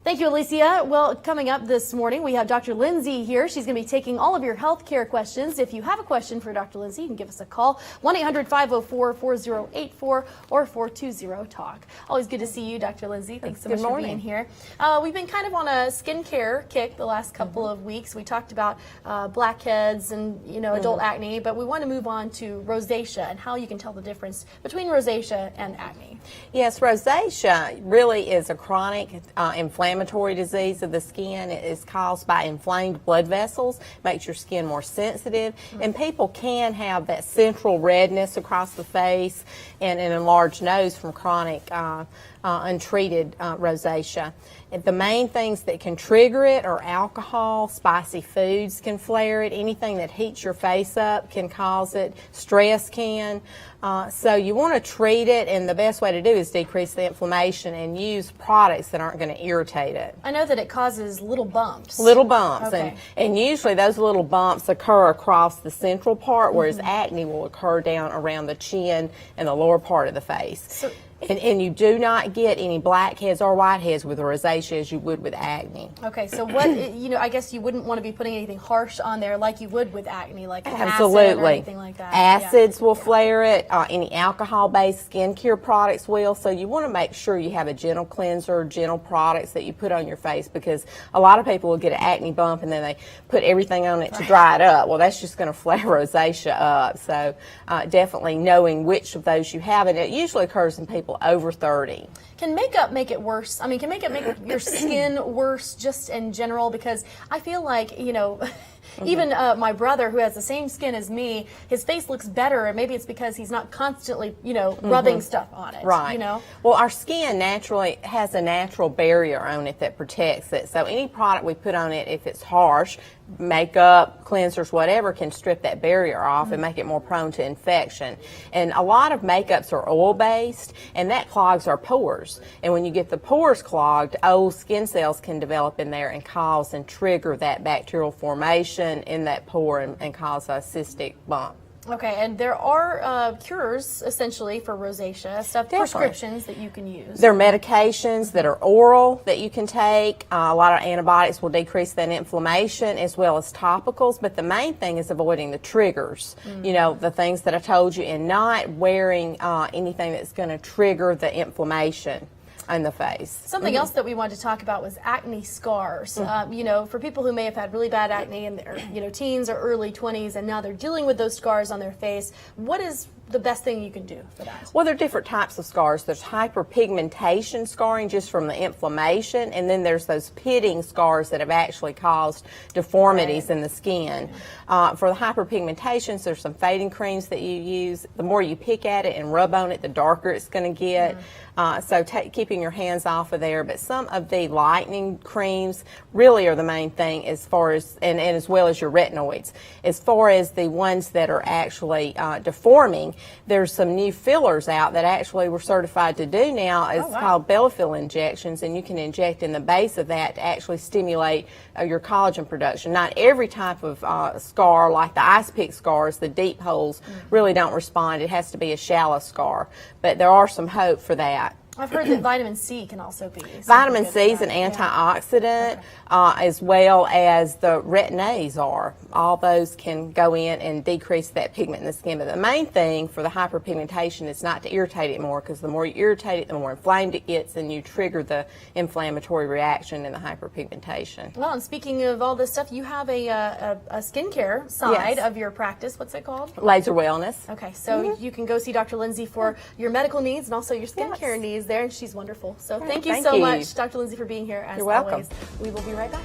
Thank you, Alicia. Well, coming up this morning, we have Dr. Lindsey here. She's going to be taking all of your healthcare questions. If you have a question for Dr. Lindsey, you can give us a call, 1-800-504-4084 or 420-TALK. Always good to see you, Dr. Lindsey. Thanks so much for being here. We've been kind of on a skincare kick the last couple of weeks. We talked about blackheads and adult acne, but we want to move on to rosacea and how you can tell the difference between rosacea and acne. Yes, rosacea really is a chronic inflammatory disease of the skin. It is caused by inflamed blood vessels, makes your skin more sensitive, and people can have that central redness across the face and an enlarged nose from chronic untreated rosacea. And the main things that can trigger it are alcohol, spicy foods can flare it, anything that heats your face up can cause it, stress can. So you want to treat it, and the best way to do is decrease the inflammation and use products that aren't going to irritate it. I know that it causes little bumps. Little bumps, okay. and usually those little bumps occur across the central part, whereas acne will occur down around the chin and the lower part of the face. And you do not get any blackheads or whiteheads with rosacea as you would with acne. Okay, so what, I guess you wouldn't want to be putting anything harsh on there like you would with acne, like absolutely. acid or anything like that. Acids will flare it, any alcohol-based skincare products will, so you want to make sure you have a gentle cleanser, gentle products that you put on your face, because a lot of people will get an acne bump and then they put everything on it to dry it up. Well, that's just going to flare rosacea up, so definitely knowing which of those you have, and it usually occurs in people over 30. Can makeup make it worse? I mean, can makeup make your skin worse just in general? Because I feel like, even my brother, who has the same skin as me, his face looks better, and maybe it's because he's not constantly, rubbing stuff on it. Right. Well, our skin naturally has a natural barrier on it that protects it. So any product we put on it, if it's harsh, makeup, cleansers, whatever, can strip that barrier off and make it more prone to infection. And a lot of makeups are oil-based, and that clogs our pores. And when you get the pores clogged, old skin cells can develop in there and cause and trigger that bacterial formation in that pore and cause a cystic bump. Okay, and there are cures, essentially, for rosacea, prescriptions that you can use. There are medications that are oral that you can take. A lot of antibiotics will decrease that inflammation, as well as topicals, but the main thing is avoiding the triggers, the things that I told you, and not wearing anything that's going to trigger the inflammation on the face. Something else that we wanted to talk about was acne scars. For people who may have had really bad acne in their teens or early 20s, and now they're dealing with those scars on their face, what is the best thing you can do for that? Well, there are different types of scars. There's hyperpigmentation scarring just from the inflammation, and then there's those pitting scars that have actually caused deformities in the skin. For the hyperpigmentations, there's some fading creams that you use. The more you pick at it and rub on it, the darker it's going to get. So keeping your hands off of there. But some of the lightening creams really are the main thing, as far as, and as well as your retinoids. As far as the ones that are actually deforming, there's some new fillers out that actually we're certified to do now. It's called Bellafill injections, and you can inject in the base of that to actually stimulate your collagen production. Not every type of scar, like the ice pick scars, the deep holes, really don't respond. It has to be a shallow scar, but there are some hope for that. I've heard that vitamin C can also be. Vitamin C is an antioxidant, as well as the retin-A's are. All those can go in and decrease that pigment in the skin. But the main thing for the hyperpigmentation is not to irritate it more, because the more you irritate it, the more inflamed it gets, and you trigger the inflammatory reaction in the hyperpigmentation. Well, and speaking of all this stuff, you have a skincare side of your practice. What's it called? Laser Wellness. Okay, so you can go see Dr. Lindsey for your medical needs and also your skincare needs there, and she's wonderful. So thank you so much, Dr. Lindsey, for being here. As You're welcome. always, we will be right back.